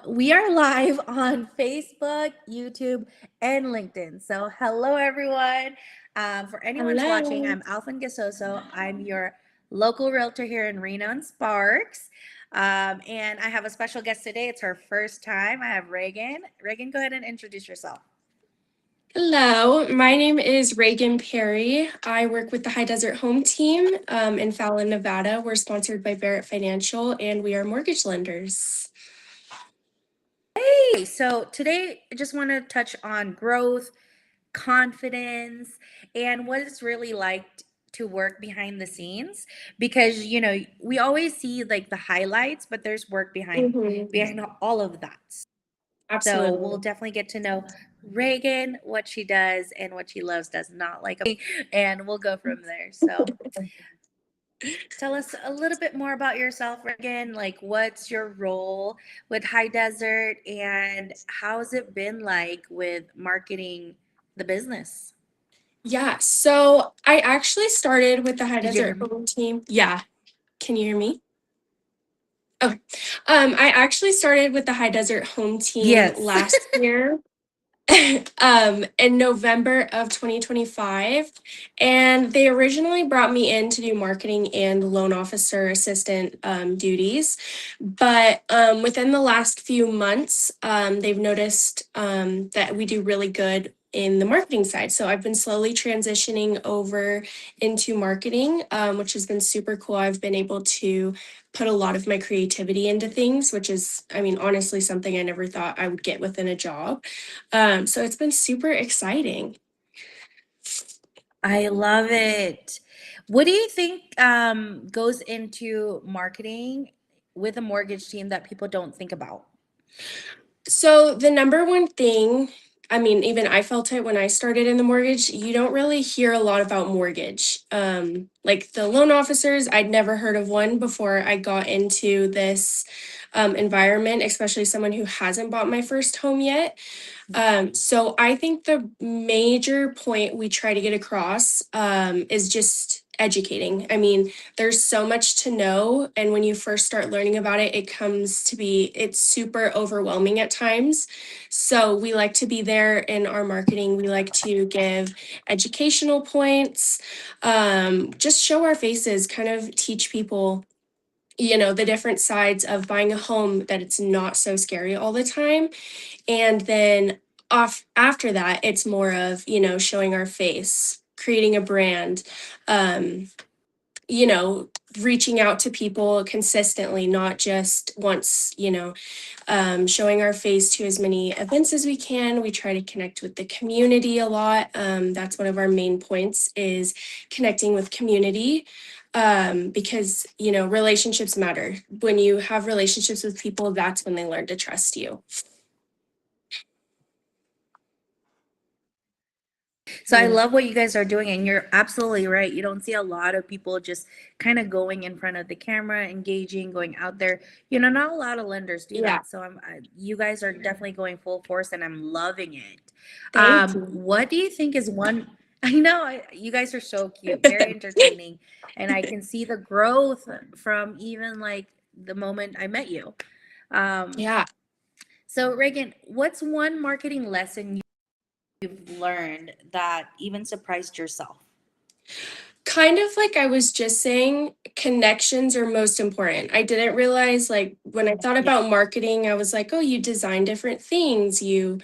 we are live on Facebook, YouTube, and LinkedIn. So, hello everyone. For anyone's watching, Hello. I'm Alfyn Gestoso. I'm your local realtor here in Reno and Sparks. And I have a special guest today. It's her first time. I have Reagan. Reagan, go ahead and introduce yourself. Hello, my name is Reagan Perry. I work with the High Desert Home Team in Fallon, Nevada. We're sponsored by Barrett Financial and we are mortgage lenders. Hey, so today I just want to touch on growth, confidence, and what it's really like to work behind the scenes because we always see like the highlights, but there's work hmm behind all of that. So we'll Absolutely. definitely get to know Reagan, what she does and what she loves, does not like, and we'll go from there. So tell us a little bit more about yourself, Reagan. Like, what's your role with High Desert, and how's it been like with marketing the business? Yeah, so I actually started with the High Did you hear Desert me? Home Team. Yeah, can you hear me? Okay. I actually started with the High Desert Home Team Yes. last year. In November of 2025. And they originally brought me in to do marketing and loan officer assistant duties. But within the last few months, they've noticed that we do really good in the marketing side. So I've been slowly transitioning over into marketing, which has been super cool. I've been able to put a lot of my creativity into things, which is, I mean, honestly, something I never thought I would get within a job. So it's been super exciting. I love it. What do you think goes into marketing with a mortgage team that people don't think about? So the number one thing, I mean, even I felt it when I started in the mortgage, you don't really hear a lot about mortgage. Like the loan officers, I'd never heard of one before I got into this environment, especially someone who hasn't bought my first home yet. So I think the major point we try to get across is just educating. I mean, there's so much to know, and when you first start learning about it, it's super overwhelming at times. So we like to be there in our marketing. We like to give educational points, just show our faces, kind of teach people the different sides of buying a home, that it's not so scary all the time. And then off after that, it's more of, showing our face, creating a brand, um, you know, reaching out to people consistently, not just once, showing our face to as many events as we can. We try to connect with the community a lot. That's one of our main points is connecting with community. Because relationships matter. When you have relationships with people, that's when they learn to trust you. So I love what you guys are doing, and you're absolutely right. You don't see a lot of people just kind of going in front of the camera, engaging, going out there. Not a lot of lenders do Yeah. that. So you guys are definitely going full force, and I'm loving it. Thank you. What do you think is one? I know you guys are so cute, very entertaining, and I can see the growth from even like the moment I met you. Um, Yeah. so Reagan, what's one marketing lesson you've learned that even surprised yourself? Kind of like I was just saying, connections are most important. I didn't realize, like, when I thought Yeah. about marketing, I was like, oh, you design different things, you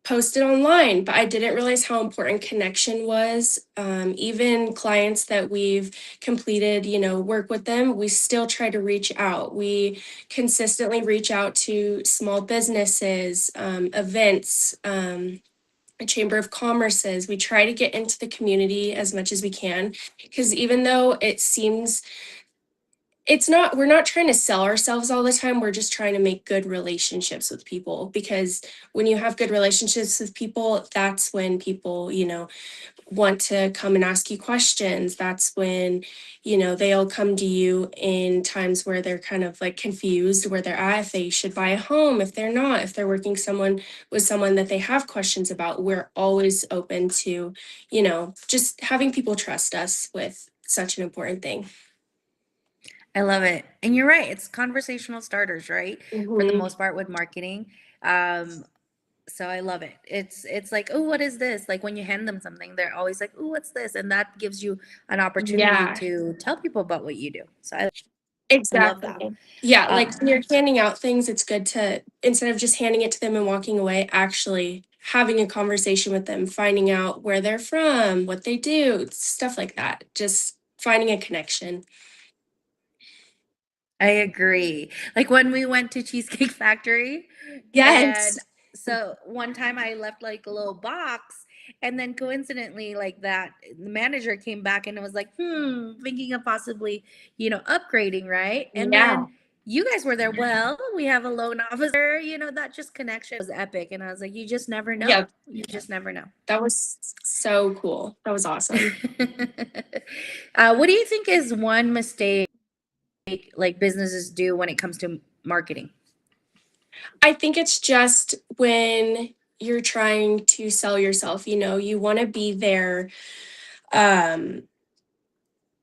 post it online, but I didn't realize how important connection was. Even clients that we've completed, work with them, we still try to reach out. We consistently reach out to small businesses, events, Chamber of Commerce's. We try to get into the community as much as we can because even though it seems we're not trying to sell ourselves all the time. We're just trying to make good relationships with people because when you have good relationships with people, that's when people, want to come and ask you questions. That's when, they'll come to you in times where they're kind of like confused where they're at, if they should buy a home, if they're not, if they're working with someone that they have questions about. We're always open to, just having people trust us with such an important thing. I love it. And you're right. It's conversational starters, right? For the Hmm. most part with marketing. Um, so I love it. It's like, oh, what is this? Like when you hand them something, they're always like, oh, what's this? And that gives you an opportunity Yeah, to tell people about what you do. So I love that. exactly. Yeah, like when Um, you're handing out things, it's good to, instead of just handing it to them and walking away, actually having a conversation with them, finding out where they're from, what they do, stuff like that. Just finding a connection. I agree. Like when we went to Cheesecake Factory, Yes. and so one time I left like a little box, and then coincidentally, like that the manager came back and it was like, thinking of possibly, upgrading, right? And Yeah. then you guys were there. Well, we have a loan officer, that just connection was epic. And I was like, you just never know. Yep. You just never know. That was so cool. That was awesome. What do you think is one mistake like businesses do when it comes to marketing? I think it's just when you're trying to sell yourself, you want to be there um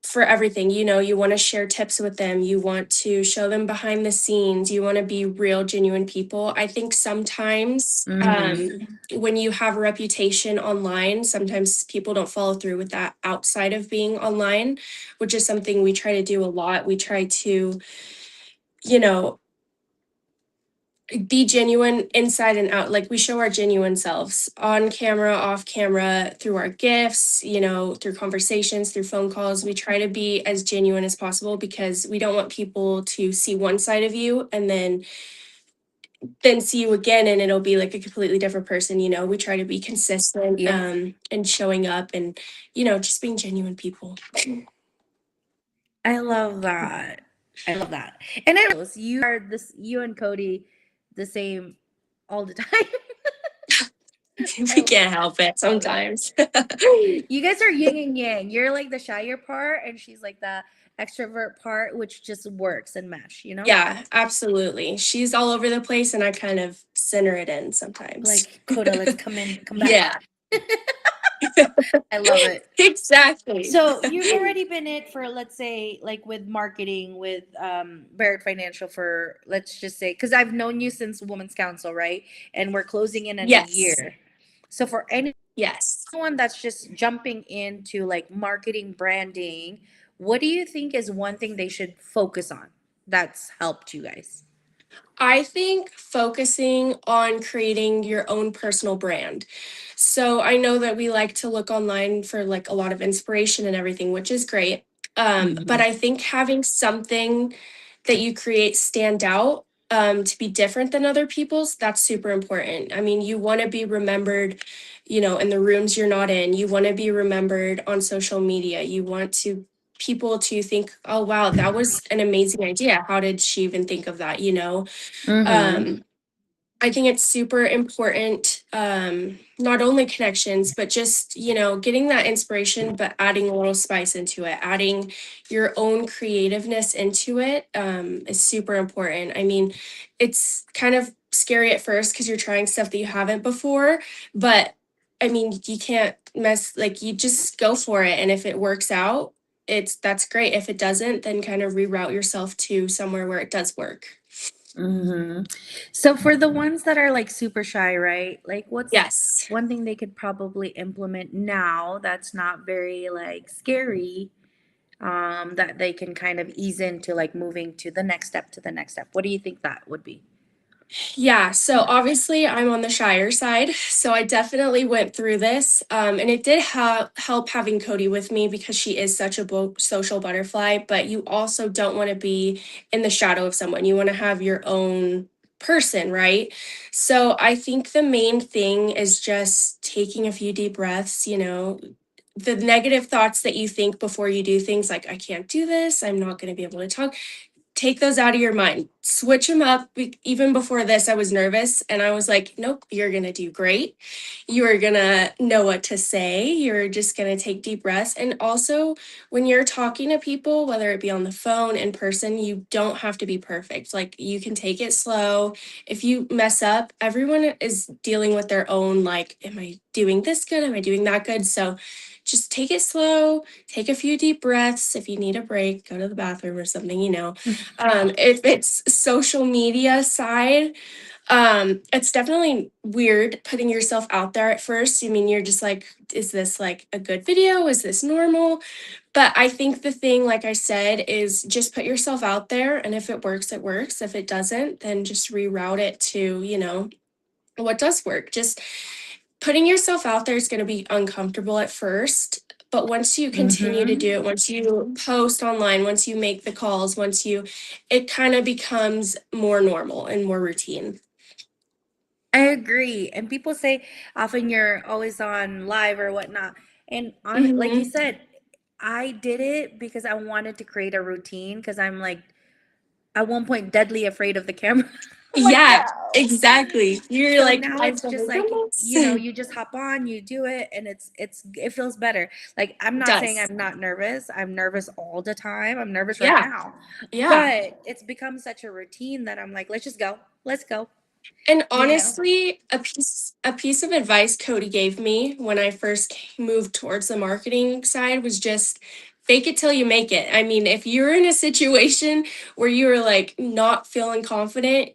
for everything. You want to share tips with them, you want to show them behind the scenes, you want to be real genuine people. I think sometimes Hmm. when you have a reputation online, sometimes people don't follow through with that outside of being online, which is something we try to do a lot. We try to, you know be genuine inside and out. Like we show our genuine selves on camera, off camera, through our gifts, through conversations, through phone calls. We try to be as genuine as possible because we don't want people to see one side of you and then see you again and it'll be like a completely different person. We try to be consistent Yeah, and showing up and just being genuine people. I love that. I love that. And I you are this you and Cody the same all the time. We I can't help it love it. sometimes. You guys are yin and yang. You're like the shyer part and she's like the extrovert part, which just works and mesh. Yeah, absolutely. She's all over the place and I kind of center it in sometimes. Like Coda, let's come back. Yeah, I love it. exactly. So you've already been it for, let's say, like with marketing with Barrett Financial for, let's just say, because I've known you since Women's Council, right? And we're closing in on a Yes. year. So for anyone Yes. that's just jumping into like marketing, branding, what do you think is one thing they should focus on that's helped you guys? I think focusing on creating your own personal brand. So I know that we like to look online for like a lot of inspiration and everything, which is great. But Mhm. I think having something that you create stand out, to be different than other people's, that's super important. I mean, you want to be remembered, in the rooms you're not in. You want to be remembered on social media. You want to people to think, oh wow, that was an amazing idea. How did she even think of that? Mhm. um, I think it's super important, not only connections, but just, getting that inspiration, but adding a little spice into it, adding your own creativeness into it, is super important. I mean, it's kind of scary at first because you're trying stuff that you haven't before, but I mean, you can't like, you just go for it. And if it works out, that's great. If it doesn't, then kind of reroute yourself to somewhere where it does work. Mhm. So for the ones that are like super shy, right? Like what's Yes. one thing they could probably implement now that's not very like scary, that they can kind of ease into like moving to the next step to the next step. What do you think that would be? Yeah, so obviously I'm on the shyer side, so I definitely went through this, and it did help having Cody with me because she is such a social butterfly. But you also don't want to be in the shadow of someone. You want to have your own person, right? So I think the main thing is just taking a few deep breaths. The negative thoughts that you think before you do things like I can't do this, I'm not going to be able to talk, take those out of your mind. Switch them up. Even before this, I was nervous and I was like, nope, you're going to do great. You are going to know what to say. You're just going to take deep breaths. And also, when you're talking to people, whether it be on the phone, in person, you don't have to be perfect. Like, you can take it slow. If you mess up, everyone is dealing with their own, like, am I doing this good? Am I doing that good? So just take it slow, take a few deep breaths. If you need a break, go to the bathroom or something, if it's social media side, it's definitely weird putting yourself out there at first. I mean, you're just like, is this like a good video? Is this normal? But I think the thing, like I said, is just put yourself out there. And if it works, it works. If it doesn't, then just reroute it to, what does work. Just putting yourself out there is going to be uncomfortable at first. But once you continue to do Mm-hmm. it, once you post online, once you make the calls, it kind of becomes more normal and more routine. I agree. And people say often you're always on live or whatnot. And on like you Hmm. said, I did it because I wanted to create a routine because I'm like at one point deadly afraid of the camera. I'm like, Yeah, no. exactly. You're So like, now I've it's never just done like, this. you just hop on, you do it, and it feels better. Like I'm It not saying does. I'm not nervous. I'm nervous all the time. I'm nervous right Yeah, now. yeah. But it's become such a routine that I'm like, let's just go. Let's go. And You know. honestly, a piece of advice Cody gave me when I first moved towards the marketing side was just fake it till you make it. I mean, if you're in a situation where you're like not feeling confident,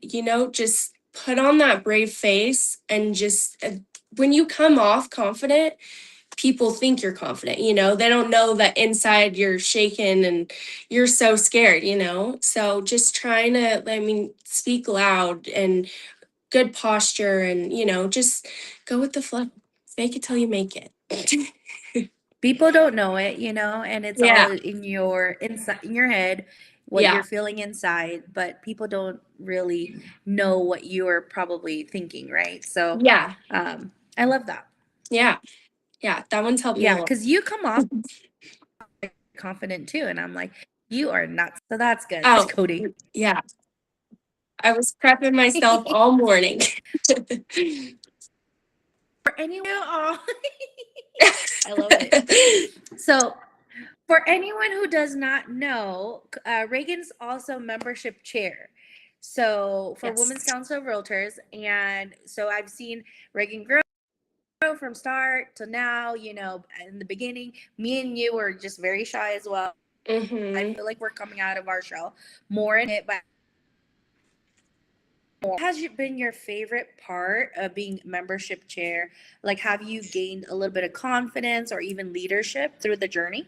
just put on that brave face and just when you come off confident, people think you're confident, they don't know that inside you're shaken and you're so scared, so just trying to, I mean, speak loud and good posture and just go with the flow, fake it till you make it. People don't know it, and it's all Yeah, in your inside in your head, what yeah, you're feeling inside, but people don't really know what you're probably thinking, right? So, yeah, I love that. yeah, yeah, that one's helped me a Yeah, lot. because you come off confident too, and I'm like, you are nuts. So that's good. Thanks, Oh, Cody. yeah, I was prepping myself all morning. For anyone, oh, I love it. So, for anyone who does not know, Reagan's also membership chair. So for Women's Yes. Council of Realtors, and so I've seen Reagan grow from start to now. In the beginning, me and you were just very shy as well. I Hmm. feel like we're coming out of our shell more in it, but what has been your favorite part of being membership chair? Like, have you gained a little bit of confidence or even leadership through the journey?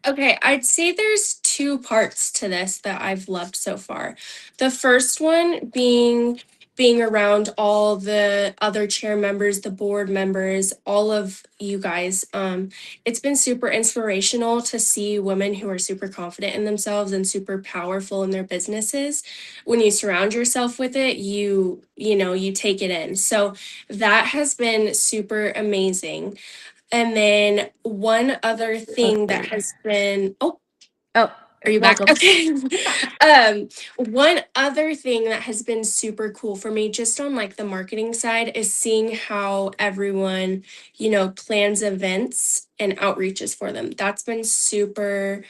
Okay, I'd say there's two parts to this that I've loved so far. The first one being around all the other chair members, the board members, all of you guys. It's been super inspirational to see women who are super confident in themselves and super powerful in their businesses. When you surround yourself with it, you take it in. So that has been super amazing. And then one other thing that has been, oh, Oh, are you back? welcome. Okay. One other thing that has been super cool for me, just on like the marketing side, is seeing how everyone, plans events and outreaches for them. That's been super,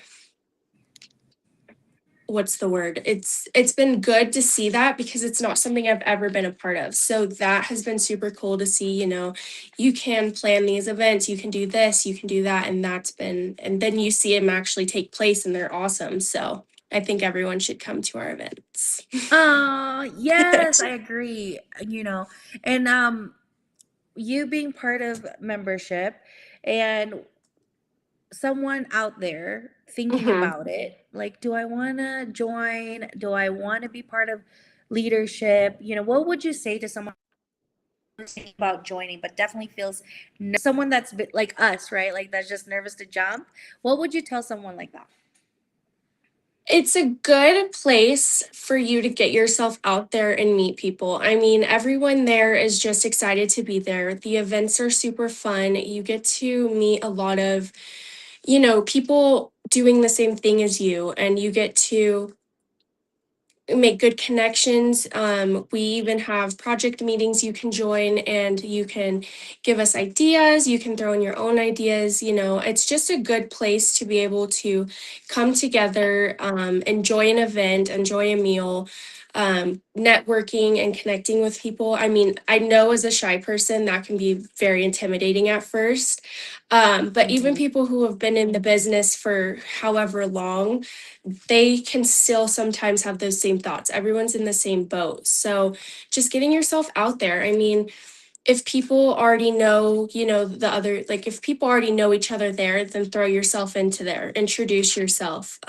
what's the word, it's been good to see that because it's not something I've ever been a part of, so that has been super cool to see. You can plan these events, you can do this, you can do that, and then you see them actually take place and they're awesome. So I think everyone should come to our events. Yes, I agree. And you being part of membership and someone out there thinking Mhm. about it, like, do I want to join? Do I want to be part of leadership? What would you say to someone thinking about joining, but definitely feels someone that's like us, right? Like that's just nervous to jump. What would you tell someone like that? It's a good place for you to get yourself out there and meet people. I mean, everyone there is just excited to be there. The events are super fun. You get to meet a lot of people doing the same thing as you, and you get to make good connections. We even have project meetings you can join, and you can give us ideas. You can throw in your own ideas. It's just a good place to be able to come together, enjoy an event, enjoy a meal, networking and connecting with people. I mean, I know as a shy person that can be very intimidating at first. But even Mhm. people who have been in the business for however long, they can still sometimes have those same thoughts. Everyone's in the same boat. So just getting yourself out there. I mean, if people already know, the other, like if people already know each other there, then throw yourself into there, introduce yourself.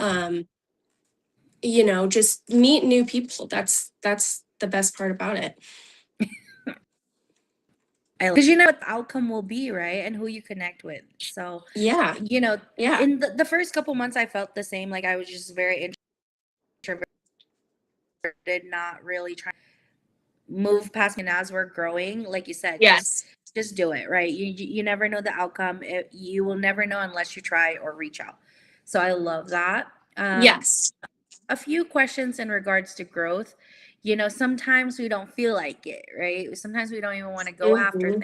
Just meet new people. That's the best part about it. Because you know what the outcome will be, right? And who you connect with. So, Yeah. you know, Yeah. in the first couple months, I felt the same. Like I was just very introverted, not really trying to move past. And as we're growing, like you said, Yes. just do it, right? You never know the outcome. You will never know unless you try or reach out. So I love that. Yes. A few questions in regards to growth. Sometimes we don't feel like it, right? Sometimes we don't even want to go after Mhm.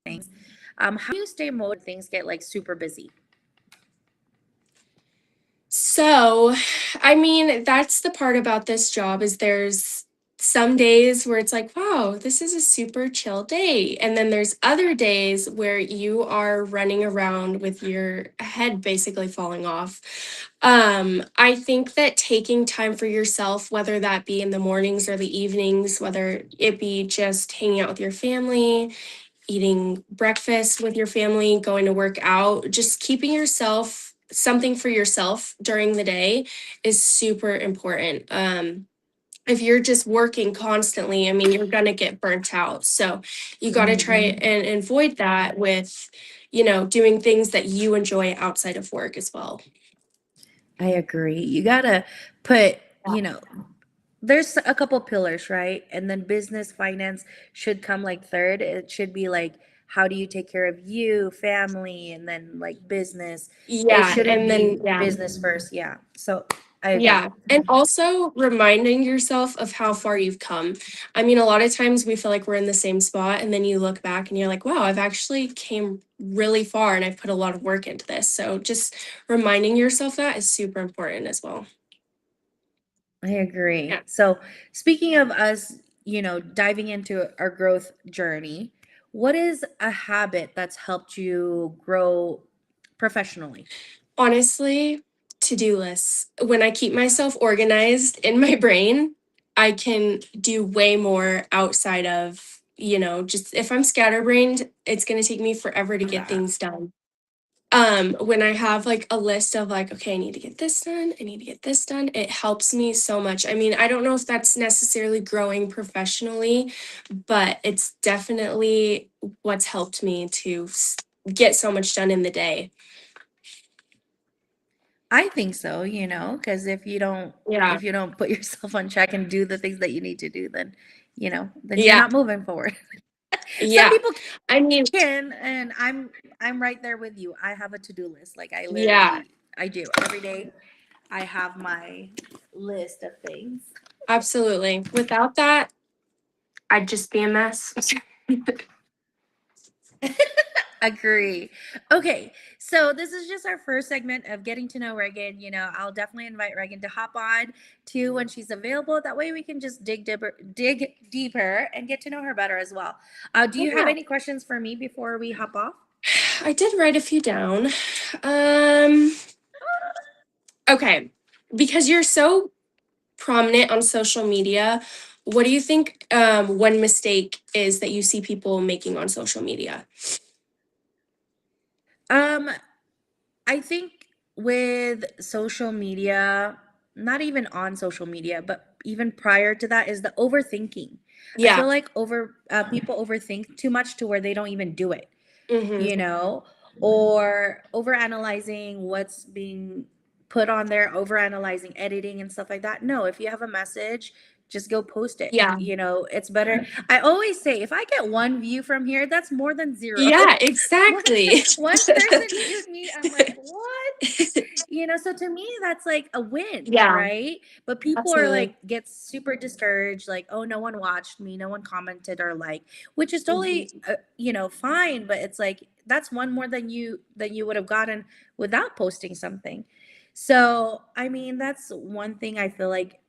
things. How do you stay motivated when things get like super busy? So, I mean, that's the part about this job is there's some days where it's like, wow, this is a super chill day. And then there's other days where you are running around with your head basically falling off. I think that taking time for yourself, whether that be in the mornings or the evenings, whether it be just hanging out with your family, eating breakfast with your family, going to work out, just keeping yourself something for yourself during the day is super important. If you're just working constantly, I mean, you're going to get burnt out. So you got to try Mhm. and avoid that with, doing things that you enjoy outside of work as well. I agree. You gotta put, Yeah. there's a couple pillars, right? And then business finance should come like third. It should be like, how do you take care of you, family, and then like business? It Yeah. shouldn't And be then, yeah. business first. Yeah. So I agree. Yeah. And also reminding yourself of how far you've come. I mean, a lot of times we feel like we're in the same spot, and then you look back and you're like, wow, I've actually came really far and I've put a lot of work into this. So just reminding yourself that is super important as well. I Yeah. agree. So, speaking of us, diving into our growth journey, what is a habit that's helped you grow professionally? Honestly, to-do lists. When I keep myself organized in my brain, I can do way more outside of, just if I'm scatterbrained, it's going to take me forever to get That. things done. When I have like a list of like, okay, I need to get this done, I need to get this done, it helps me so much. I mean, I don't know if that's necessarily growing professionally, but it's definitely what's helped me to get so much done in the day. I think so, because Yeah. if you don't put yourself on check and do the things that you need to do, then you're Yeah. not moving forward. Some Yeah. people I mean, can, and I'm right there with you. I have a to-do list. Like yeah, I do every day. I have my list of things. absolutely. Without that, I'd just be a mess. Agree. Okay, so this is just our first segment of getting to know Reagan. I'll definitely invite Reagan to hop on too when she's available. That way we can just dig deeper and get to know her better as well. Do you have Yeah. any questions for me before we hop off? I did write a few down. Um, okay. Because you're so prominent on social media, what do you think one mistake is that you see people making on social media? Um, I think with social media, not even on social media, but even prior to that, is the overthinking. I Yeah. feel like people overthink too much to where they don't even do it. Mm-hmm. you know, or overanalyzing what's being put on there, overanalyzing editing and stuff like that. No, if you have a message, just go post it. Yeah. You know, it's better. I always say if I get one view from here, that's more than zero. Yeah, one, exactly. one person viewed me, I'm like, what? You know, so to me that's like a win, Yeah, right? But people are absolutely. like get super discouraged, like, oh, no one watched me, no one commented or like, which is totally Mhm. you know, fine, but it's like that's one more than you would have gotten without posting something. So I mean, that's one thing I feel like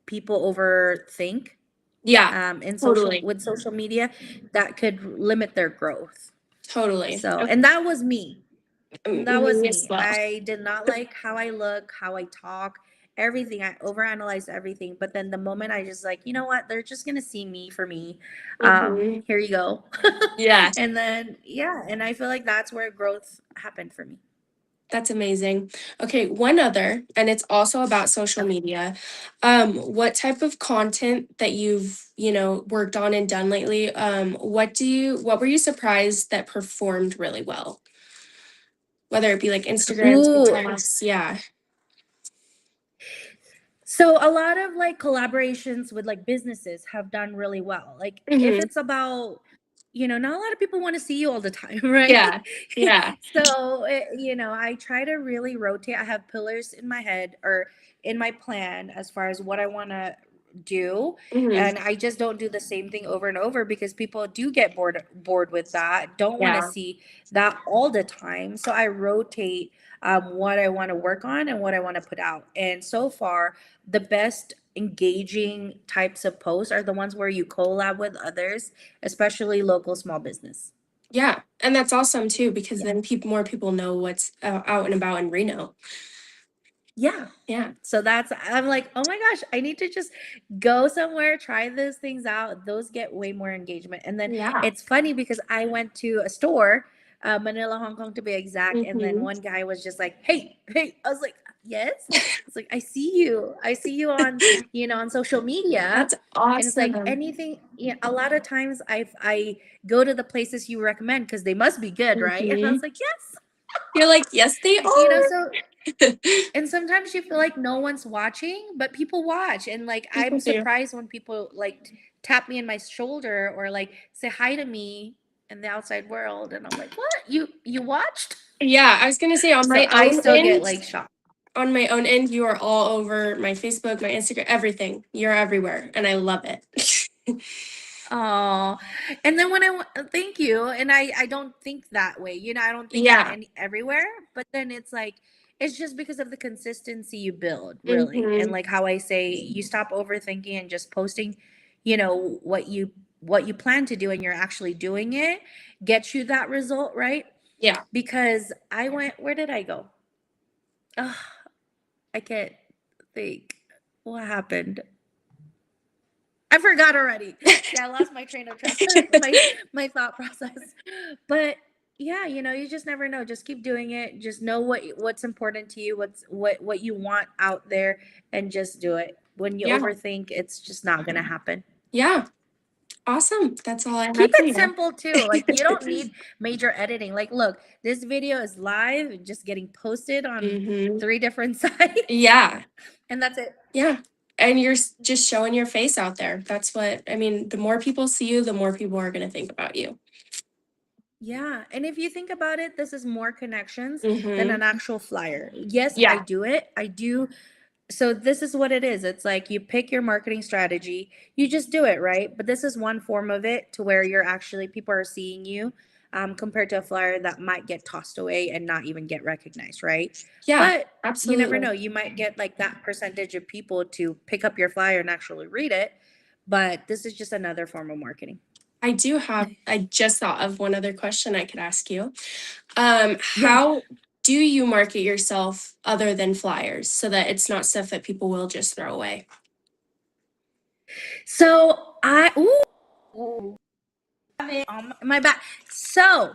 people overthink Yeah, in social totally. with social media that could limit their growth. Totally. So, and that was me. That was Me as me. well. I did not like how I look, how I talk, everything. I overanalyzed everything. But then the moment I just like, you know what? They're just gonna see me for me. Mhm. Here you go. Yeah, And then yeah, and I feel like that's where growth happened for me. that's amazing. Okay, one other, and it's also about social Okay. media. What type of content that you've, worked on and done lately? What were you surprised that performed really well? Whether it be like Instagram, Ooh, TikToks, yeah. so a lot of like collaborations with like businesses have done really well. Like if Hmm. it's about, you know, not a lot of people want to see you all the time, right? Yeah, yeah. So, you know, I try to really rotate. I have pillars in my head or in my plan as far as what I want to do, Hmm. and I just don't do the same thing over and over because people do get bored with that. Don't want to Yeah, see that all the time. So I rotate what I want to work on and what I want to put out. And so far, the best engaging types of posts are the ones where you collab with others, especially local small business. yeah. And that's awesome too, because Yeah. then more people know what's out and about in Reno. Yeah. Yeah, So that's, I'm like, oh my gosh, I need to just go somewhere, try those things out. Those get way more engagement. And then yeah. it's funny because I went to a store, Manila, Hong Kong to be exact. And then Hmm. one guy was just like, hey, hey. I was like, yes. It's like, I see you. I see you on, you know, on social media. That's And it's like awesome. anything, yeah, a lot of times I go to the places you recommend because they must be good, right? And I Hmm. was like, yes. You're like, yes, they You know, are. so and sometimes you feel like no one's watching, but people watch. And like I'm People do. surprised when people like tap me in my shoulder or like say hi to me in the outside world. And I'm like, what? You watched? Yeah, I was gonna say So I still get like shocked. on my own end, you are all over my Facebook, my Instagram, everything. You're everywhere, and I love it. Oh, and then when thank you, and I don't think that way. You know, I don't think that Yeah. any everywhere, but then it's like it's just because of the consistency you build, really. And Hmm. like how I say, you stop overthinking and just posting, you know, what you plan to do and you're actually doing it, gets you that result, right? Yeah. Because I went, where did I go? Oh, I can't think what happened. I forgot already. See, I lost my train of my thought process. But yeah, you know, you just never know. Just keep doing it. Just know what's important to you, what you want out there, and just do it. When you Yeah. overthink, it's just not gonna happen. Yeah. Awesome. That's all I Keep had for it you. simple too. Like you don't need major editing. Like, look, this video is live, just getting posted on Hmm. 3 different sites, Yeah. and that's it. Yeah. And you're just showing your face out there. That's what I mean. The more people see you, the more people are going to think about you. Yeah, and if you think about it, this is more connections than Hmm. an actual flyer. Yes, I Yeah. do it. I do. So this is what it is. It's like you pick your marketing strategy, you just do it, right? But this is one form of it to where you're actually people are seeing you, compared to a flyer that might get tossed away and not even get recognized, right? Yeah. But you never know. Absolutely. You might get like that percentage of people to pick up your flyer and actually read it. But this is just another form of marketing. I just thought of one other question I could ask you. Yeah. How do you market yourself other than flyers so that it's not stuff that people will just throw away? So I ooh, have it on my back. So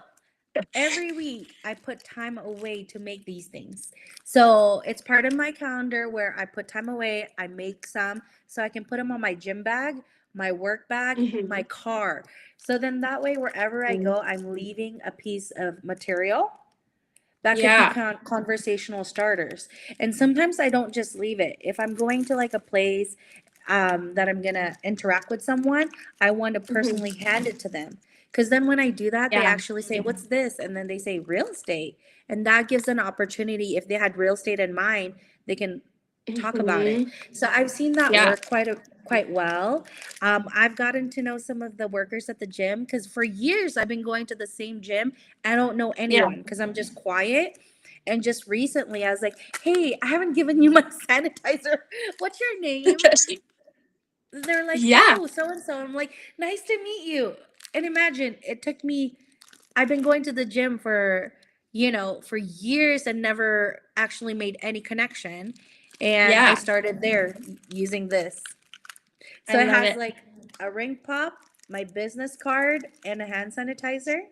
every week I put time away to make these things. So it's part of my calendar where I put time away, I make some so I can put them on my gym bag, my work bag, my Hmm. car. So then that way, wherever I go, I'm leaving a piece of material that could be Yeah. conversational starters. And sometimes I don't just leave it. If I'm going to like a place, that I'm gonna interact with someone, I want to Mhm. personally hand it to them. Because then when I do that, they Yeah. actually say, "What's this?" And then they say real estate. And that gives an opportunity. If they had real estate in mind, they can talk about it. Mhm. So I've seen that Yeah. work quite well. I've gotten to know some of the workers at the gym because for years I've been going to the same gym. I don't know Yeah. anyone because I'm just quiet. And just recently, I was like, "Hey, I haven't given you my sanitizer. What's your name?" They're like, Yeah. "Oh, so and so." I'm like, "Nice to meet you." And imagine it took me, I've been going to the gym for, for years and never actually made any connection. And I Yeah. started there using this. I So it love has it. like a ring pop, my business card, and a hand sanitizer.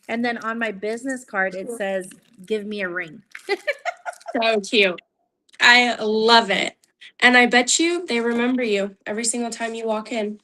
And then on my business card, it says, "Give me a ring." So cute. I love it. And I bet you they remember you every single time you walk in.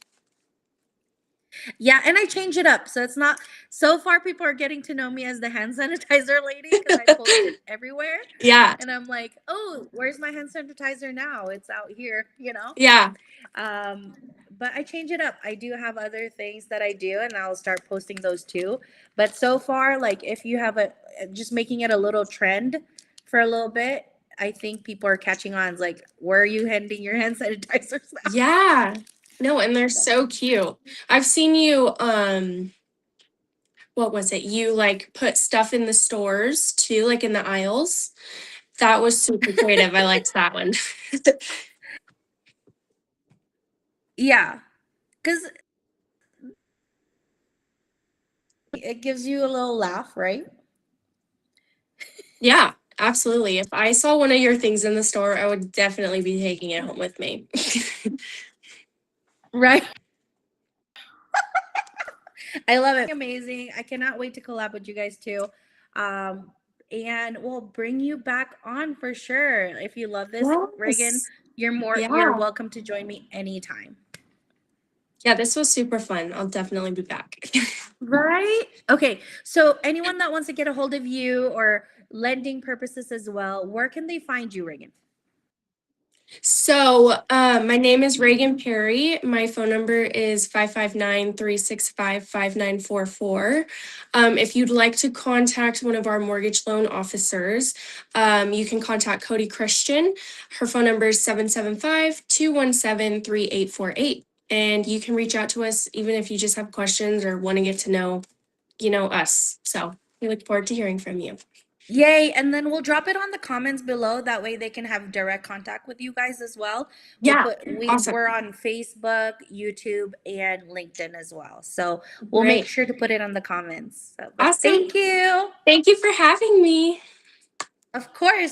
Yeah, and I change it up. So it's not, so far people are getting to know me as the hand sanitizer lady because I post it everywhere. Yeah. And I'm like, "Oh, where's my hand sanitizer now? It's out here." Yeah. Um, but I change it up. I do have other things that I do, and I'll start posting those too. But so far, like if you have just making it a little trend for a little bit, I think people are catching on. It's like, where are you handing your hand sanitizers now? Yeah. No, and they're so cute. I've seen you what was it? You like put stuff in the stores too, like in the aisles. That was super creative. I liked that one. Yeah, because it gives you a little laugh, right? Yeah, absolutely. If I saw one of your things in the store, I would definitely be taking it home with me. Right. I love it. Amazing. I cannot wait to collab with you guys too. Um, and we'll bring you back on for sure. If you love this, Reagan, Yes. you're Yeah. welcome to join me anytime. Yeah, this was super fun. I'll definitely be back. Right? Okay. So anyone that wants to get a hold of you or lending purposes as well, where can they find you, Reagan? So, my name is Reagan Perry. My phone number is 559-365-5944. If you'd like to contact one of our mortgage loan officers, you can contact Cody Christian. Her phone number is 775-217-3848. And you can reach out to us even if you just have questions or want to get to know, us. So we look forward to hearing from you. Yay. And then we'll drop it on the comments below. That way they can have direct contact with you guys as well. Yeah, awesome. We're on Facebook, YouTube, and LinkedIn as well. So we'll make Great. sure to put it on the comments. So, but Awesome. thank you. Thank you for having me. Of course.